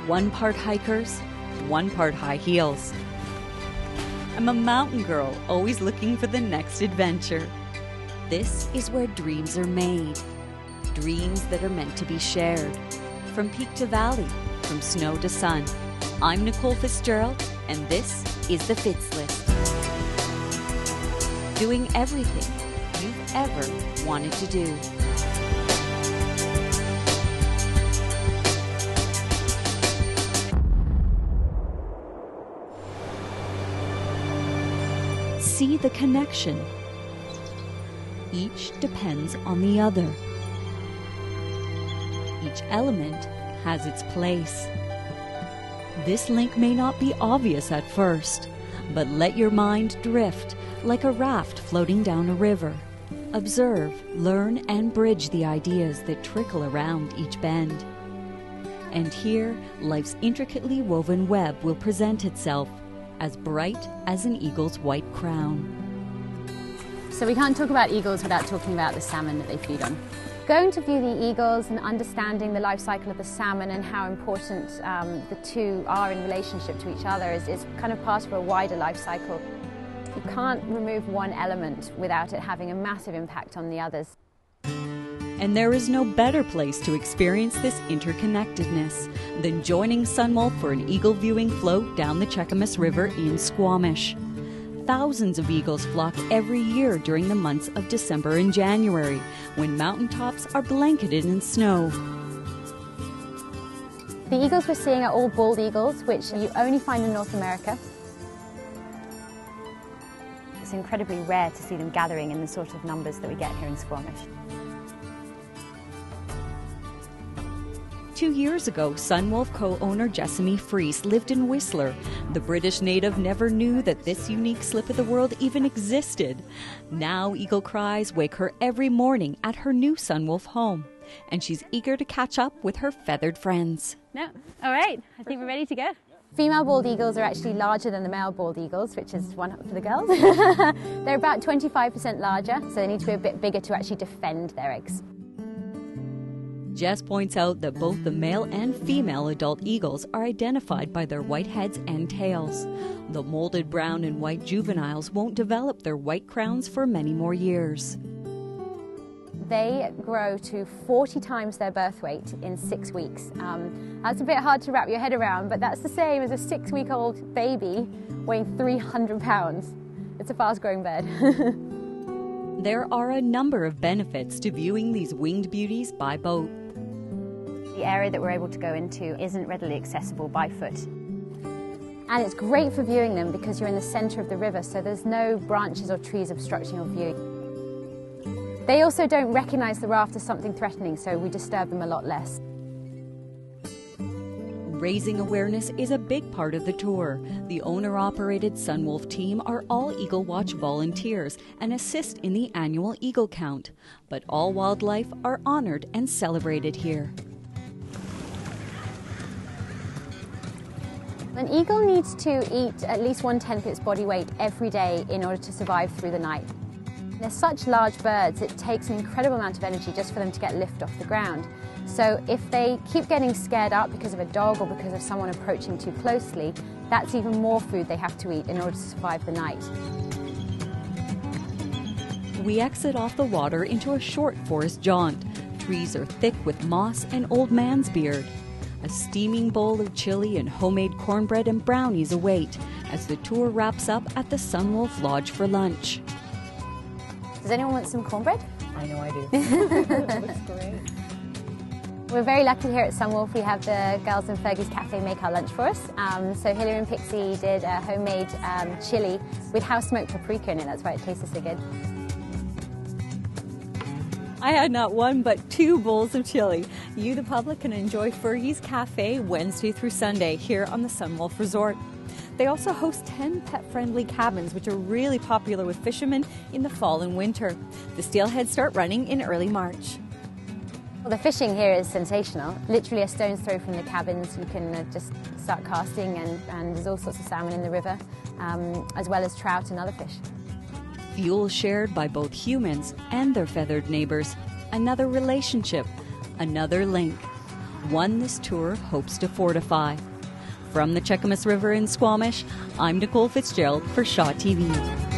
one part hikers, one part high heels. I'm a mountain girl, always looking for the next adventure. This is where dreams are made. Dreams that are meant to be shared. From peak to valley, from snow to sun. I'm Nicole Fitzgerald, and this is the Fitz List. Doing everything you've ever wanted to do. See the connection. Each depends on the other. Each element has its place. This link may not be obvious at first, but let your mind drift like a raft floating down a river. Observe, learn, and bridge the ideas that trickle around each bend. And here, life's intricately woven web will present itself, as bright as an eagle's white crown. So we can't talk about eagles without talking about the salmon that they feed on. Going to view the eagles and understanding the life cycle of the salmon and how important the two are in relationship to each other is kind of part of a wider life cycle. You can't remove one element without it having a massive impact on the others. And there is no better place to experience this interconnectedness than joining Sunwolf for an eagle viewing float down the Cheakamus River in Squamish. Thousands of eagles flock every year during the months of December and January, when mountaintops are blanketed in snow. The eagles we're seeing are all bald eagles, which you only find in North America. It's incredibly rare to see them gathering in the sort of numbers that we get here in Squamish. 2 years ago, Sunwolf co-owner Jessamy Freese lived in Whistler. The British native never knew that this unique slip of the world even existed. Now eagle cries wake her every morning at her new Sunwolf home, and she's eager to catch up with her feathered friends. No, all right, I think we're ready to go. Female bald eagles are actually larger than the male bald eagles, which is one up for the girls. They're about 25% larger, so they need to be a bit bigger to actually defend their eggs. Jess points out that both the male and female adult eagles are identified by their white heads and tails. The molded brown and white juveniles won't develop their white crowns for many more years. They grow to 40 times their birth weight in 6 weeks. That's a bit hard to wrap your head around, but that's the same as a 6-week-old baby weighing 300 pounds. It's a fast-growing bird. There are a number of benefits to viewing these winged beauties by boat. The area that we're able to go into isn't readily accessible by foot. And it's great for viewing them because you're in the center of the river, so there's no branches or trees obstructing your view. They also don't recognize the raft as something threatening, so we disturb them a lot less. Raising awareness is a big part of the tour. The owner-operated Sunwolf team are all Eagle Watch volunteers and assist in the annual eagle count. But all wildlife are honored and celebrated here. An eagle needs to eat at least 1/10 its body weight every day in order to survive through the night. They're such large birds, it takes an incredible amount of energy just for them to get lift off the ground. So if they keep getting scared up because of a dog or because of someone approaching too closely, that's even more food they have to eat in order to survive the night. We exit off the water into a short forest jaunt. Trees are thick with moss and old man's beard. A steaming bowl of chili and homemade cornbread and brownies await as the tour wraps up at the Sunwolf Lodge for lunch. Does anyone want some cornbread? I know I do. It looks great. We're very lucky here at Sunwolf. We have the girls in Fergie's Cafe make our lunch for us. So Hilary and Pixie did a homemade chili with house-smoked paprika in it. That's why it tastes so good. I had not one but 2 bowls of chili. You, the public, can enjoy Fergie's Cafe Wednesday through Sunday here on the Sunwolf Resort. They also host 10 pet-friendly cabins, which are really popular with fishermen in the fall and winter. The steelheads start running in early March. Well, the fishing here is sensational. Literally a stone's throw from the cabins. You can just start casting and there's all sorts of salmon in the river, as well as trout and other fish. Fuel shared by both humans and their feathered neighbors. Another relationship, another link. one this tour hopes to fortify. From the Cheakamus River in Squamish, I'm Nicole Fitzgerald for Shaw TV.